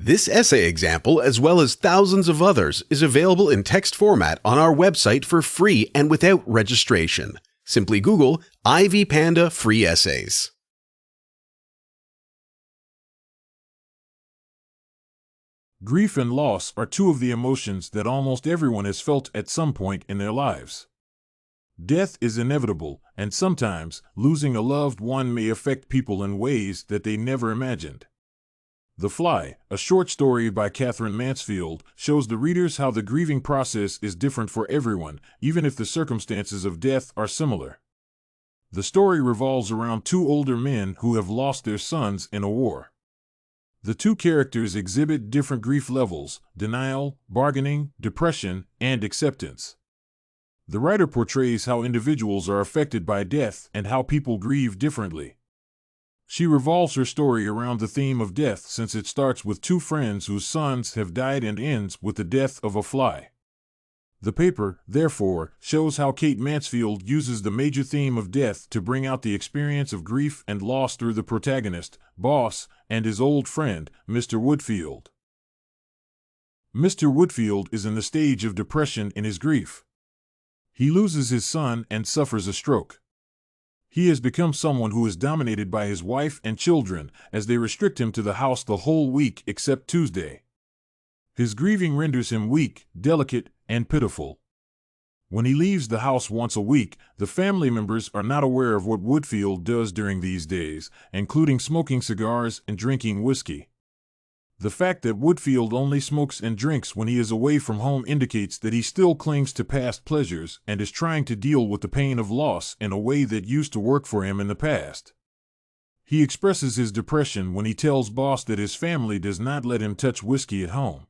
This essay example, as well as thousands of others, is available in text format on our website for free and without registration. Simply Google Ivy Panda Free Essays. Grief and loss are two of the emotions that almost everyone has felt at some point in their lives. Death is inevitable, and sometimes losing a loved one may affect people in ways that they never imagined. The Fly, a short story by Katherine Mansfield, shows the readers how the grieving process is different for everyone, even if the circumstances of death are similar. The story revolves around two older men who have lost their sons in a war. The two characters exhibit different grief levels: denial, bargaining, depression, and acceptance. The writer portrays how individuals are affected by death and how people grieve differently. She revolves her story around the theme of death, since it starts with two friends whose sons have died and ends with the death of a fly. The paper, therefore, shows how Kate Mansfield uses the major theme of death to bring out the experience of grief and loss through the protagonist, Boss, and his old friend, Mr. Woodfield. Mr. Woodfield is in the stage of depression in his grief. He loses his son and suffers a stroke. He has become someone who is dominated by his wife and children, as they restrict him to the house the whole week except Tuesday. His grieving renders him weak, delicate, and pitiful. When he leaves the house once a week, the family members are not aware of what Woodfield does during these days, including smoking cigars and drinking whiskey. The fact that Woodfield only smokes and drinks when he is away from home indicates that he still clings to past pleasures and is trying to deal with the pain of loss in a way that used to work for him in the past. He expresses his depression when he tells Boss that his family does not let him touch whiskey at home.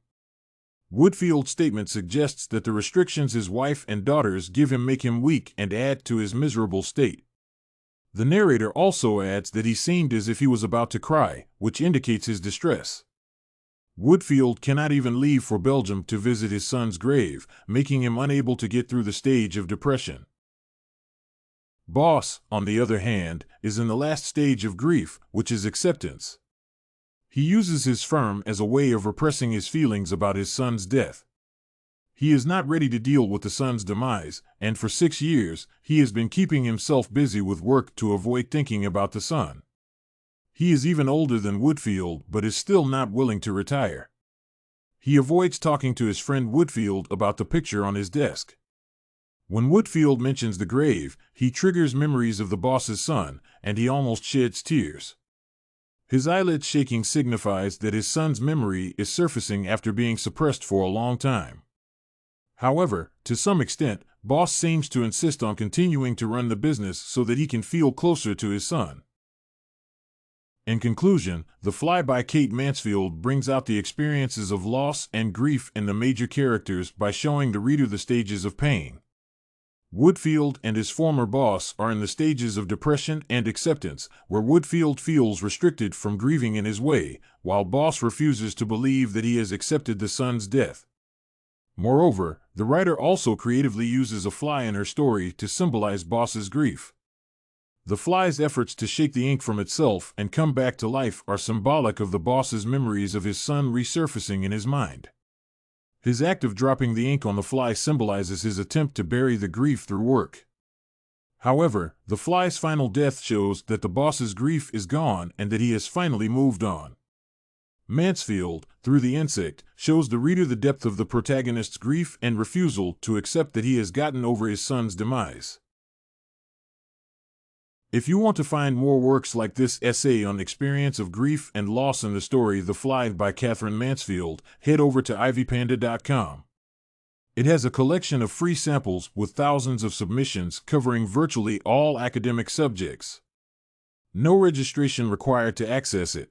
Woodfield's statement suggests that the restrictions his wife and daughters give him make him weak and add to his miserable state. The narrator also adds that he seemed as if he was about to cry, which indicates his distress. Woodfield cannot even leave for Belgium to visit his son's grave, making him unable to get through the stage of depression. Boss, on the other hand, is in the last stage of grief, which is acceptance. He uses his firm as a way of repressing his feelings about his son's death. He is not ready to deal with the son's demise, and for 6 years, he has been keeping himself busy with work to avoid thinking about the son. He is even older than Woodfield, but is still not willing to retire. He avoids talking to his friend Woodfield about the picture on his desk. When Woodfield mentions the grave, he triggers memories of the boss's son, and he almost sheds tears. His eyelids shaking signifies that his son's memory is surfacing after being suppressed for a long time. However, to some extent, Boss seems to insist on continuing to run the business so that he can feel closer to his son. In conclusion, The Fly by Kate Mansfield brings out the experiences of loss and grief in the major characters by showing the reader the stages of pain. Woodfield and his former boss are in the stages of depression and acceptance, where Woodfield feels restricted from grieving in his way, while Boss refuses to believe that he has accepted the son's death. Moreover, the writer also creatively uses a fly in her story to symbolize Boss's grief. The fly's efforts to shake the ink from itself and come back to life are symbolic of the boss's memories of his son resurfacing in his mind. His act of dropping the ink on the fly symbolizes his attempt to bury the grief through work. However, the fly's final death shows that the boss's grief is gone and that he has finally moved on. Mansfield, through the insect, shows the reader the depth of the protagonist's grief and refusal to accept that he has gotten over his son's demise. If you want to find more works like this essay on experience of grief and loss in the story The Fly by Katherine Mansfield, head over to ivypanda.com. It has a collection of free samples with thousands of submissions covering virtually all academic subjects. No registration required to access it.